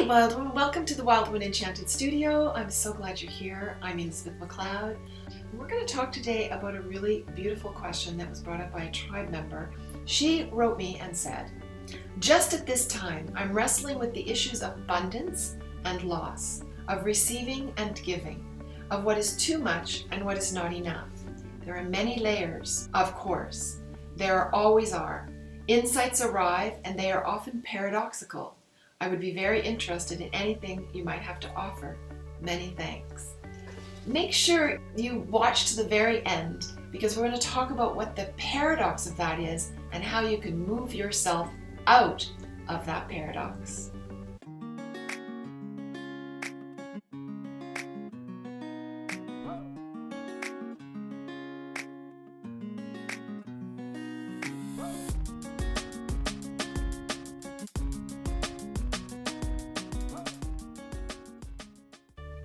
Hi, Wild Woman. Welcome to the Wild Woman Enchanted studio. I'm so glad you're here. I'm Elizabeth McLeod. We're going to talk today about a really beautiful question that was brought up by a tribe member. She wrote me and said, just at this time, I'm wrestling with the issues of abundance and loss, of receiving and giving, of what is too much and what is not enough. There are many layers, of course. There always are. Insights arrive and they are often paradoxical. I would be very interested in anything you might have to offer. Many thanks. Make sure you watch to the very end because we're going to talk about what the paradox of that is and how you can move yourself out of that paradox.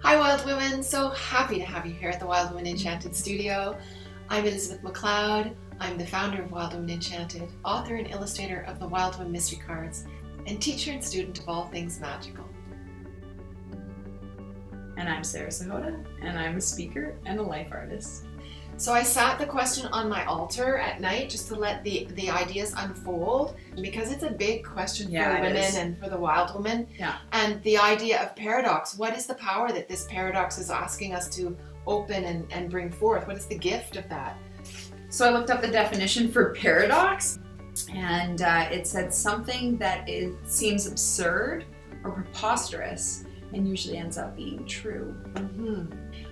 Hi Wild Women, so happy to have you here at the Wild Woman Enchanted studio. I'm Elizabeth McLeod. I'm the founder of Wild Woman Enchanted, author and illustrator of the Wild Woman Mystery Cards, and teacher and student of all things magical. And I'm Sarah Sahota, and I'm a speaker and a life artist. So I sat the question on my altar at night just to let the ideas unfold because it's a big question for women and for the wild woman. Yeah. And the idea of paradox, what is the power that this paradox is asking us to open and bring forth? What is the gift of that? So I looked up the definition for paradox, and it said something that seems absurd or preposterous and usually ends up being true. Mm-hmm.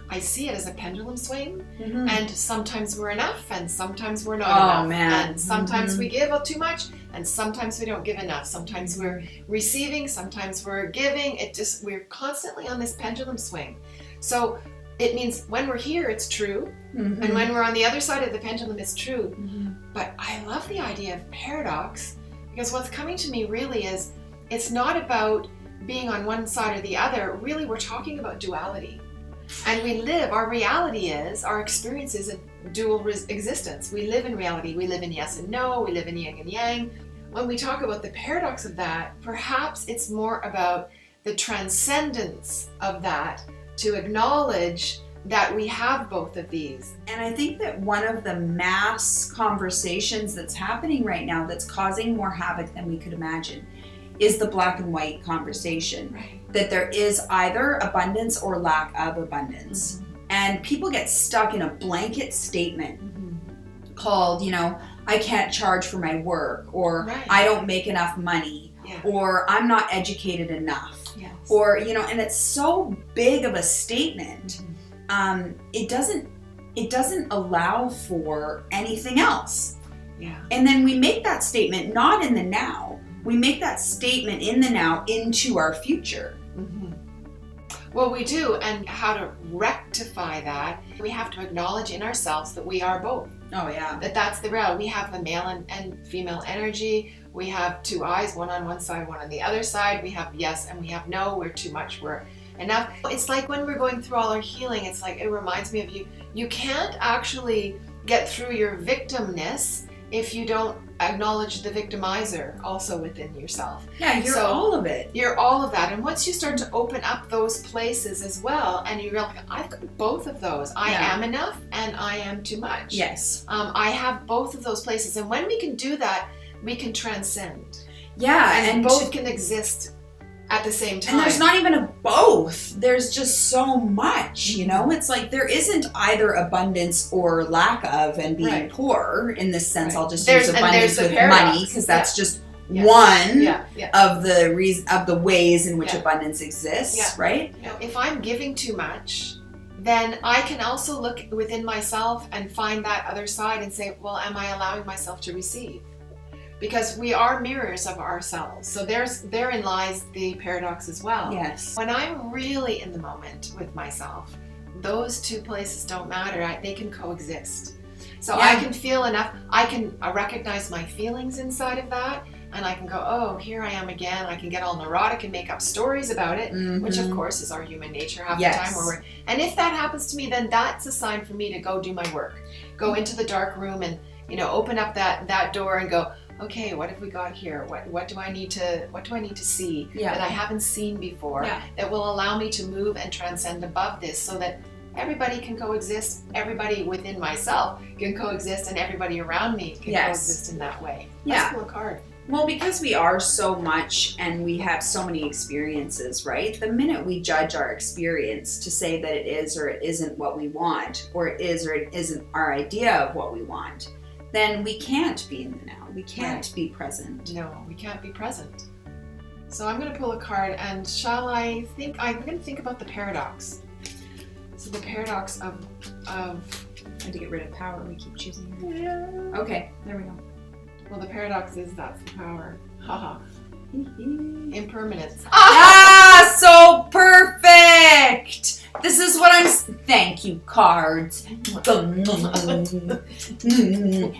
I see it as a pendulum swing, Mm-hmm. and sometimes we're enough, and sometimes we're not enough. Man. And sometimes Mm-hmm. we give too much, and sometimes we don't give enough. Sometimes we're receiving, sometimes we're giving. We're constantly on this pendulum swing. So it means when we're here, it's true, Mm-hmm. and when we're on the other side of the pendulum, it's true. Mm-hmm. But I love the idea of paradox because what's coming to me really is it's not about being on one side or the other. Really, we're talking about duality. And we live, our reality is, our experience is a dual existence. We live in reality. We live in yes and no. We live in yin and yang. When we talk about the paradox of that, perhaps it's more about the transcendence of that to acknowledge that we have both of these. And I think that one of the mass conversations that's happening right now that's causing more havoc than we could imagine is the black and white conversation. Right. That there is either abundance or lack of abundance. Mm-hmm. And people get stuck in a blanket statement Mm-hmm. called, I can't charge for my work, or Right. I don't make enough money, Yeah. or I'm not educated enough, Yes. or, and it's so big of a statement. Mm-hmm. It doesn't allow for anything else. Yeah. And then we make that statement not in the now. We make that statement in the now into our future. Mm-hmm. Well, we do, and how to rectify that, we have to acknowledge in ourselves that we are both. Oh, yeah. That's the reality. We have the male and female energy. We have two eyes, one on one side, one on the other side. We have yes and we have no. We're too much, we're enough. It's like when we're going through all our healing, it's like, it reminds me of you. You can't actually get through your victimness if you don't acknowledge the victimizer also within yourself. Yeah, you're all of it. You're all of that. And once you start to open up those places as well, and you realize, I've got both of those. I am enough and I am too much. Yes. I have both of those places. And when we can do that, we can transcend. Yeah, and both can exist at the same time. And there's not even a both. There's just so much, It's like there isn't either abundance or lack of and being poor in this sense. I'll just use abundance with money because that's just one of the ways in which abundance exists, right? If I'm giving too much, then I can also look within myself and find that other side and say, well, am I allowing myself to receive? Because we are mirrors of ourselves. So therein lies the paradox as well. Yes. When I'm really in the moment with myself, those two places don't matter. They can coexist. So I can feel enough. I can recognize my feelings inside of that. And I can go, oh, here I am again. I can get all neurotic and make up stories about it, which of course is our human nature half the time. And if that happens to me, then that's a sign for me to go do my work. Go into the dark room and open up that door and go, okay, what have we got here? What do I need to see Yeah. that I haven't seen before, Yeah. that will allow me to move and transcend above this, so that everybody can coexist, everybody within myself can coexist, and everybody around me can coexist in that way. Let's pull a card. Well, because we are so much and we have so many experiences, right? The minute we judge our experience to say that it is or it isn't what we want, or it is or it isn't our idea of what we want, then we can't be in the now. We can't be present. No, we can't be present. So I'm going to pull a card, and I'm going to think about the paradox. So the paradox of And to get rid of power, we keep choosing. Yeah. Okay, there we go. Well, the paradox is that's the power. Haha. Impermanence. Ah, so perfect! This is what Thank you, cards.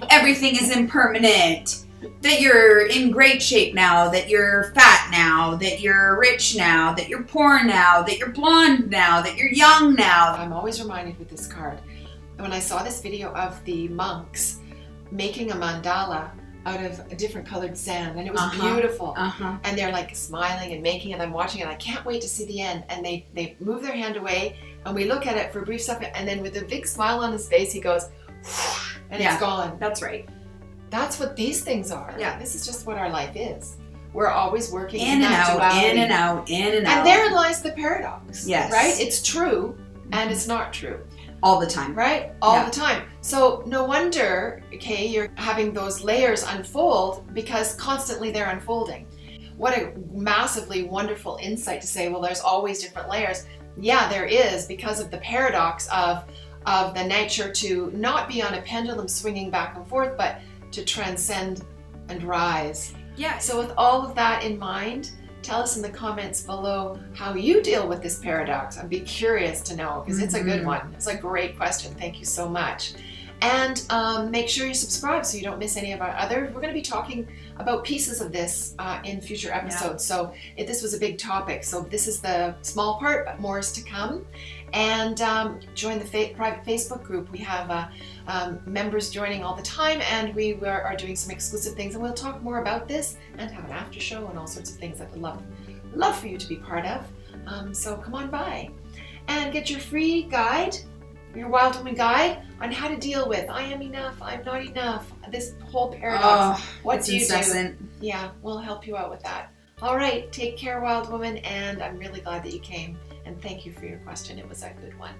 Everything is impermanent. That you're in great shape now, that you're fat now, that you're rich now, that you're poor now, that you're blonde now, that you're young now. I'm always reminded with this card, when I saw this video of the monks making a mandala out of a different colored sand, and it was beautiful. And they're like smiling and making it. I'm watching it. I can't wait to see the end. And they move their hand away, and we look at it for a brief second, and then with a big smile on his face, he goes, and it's gone. That's right. That's what these things are. Yeah. This is just what our life is. We're always working in and out, duality. In and out, in and out. And therein lies the paradox. Yes. Right? It's true and it's not true. All the time. Right? All the time. So no wonder, okay, you're having those layers unfold, because constantly they're unfolding. What a massively wonderful insight to say, well, there's always different layers. Yeah, there is, because of the paradox of the nature to not be on a pendulum swinging back and forth, but to transcend and rise. Yeah. So with all of that in mind, tell us in the comments below how you deal with this paradox. I'd be curious to know, because it's a good one. It's a great question. Thank you so much. And make sure you subscribe so you don't miss any of our other. We're going to be talking about pieces of this in future episodes. So this was a big topic. So this is the small part, but more is to come. And join the private Facebook group. We have members joining all the time, and we are doing some exclusive things. And we'll talk more about this and have an after show and all sorts of things that we'd love for you to be part of. So come on by and get your free guide, your Wild Woman guide on how to deal with I am enough, I'm not enough, this whole paradox. What do you do? Yeah, we'll help you out with that. All right, take care, Wild Woman, and I'm really glad that you came, and thank you for your question. It was a good one.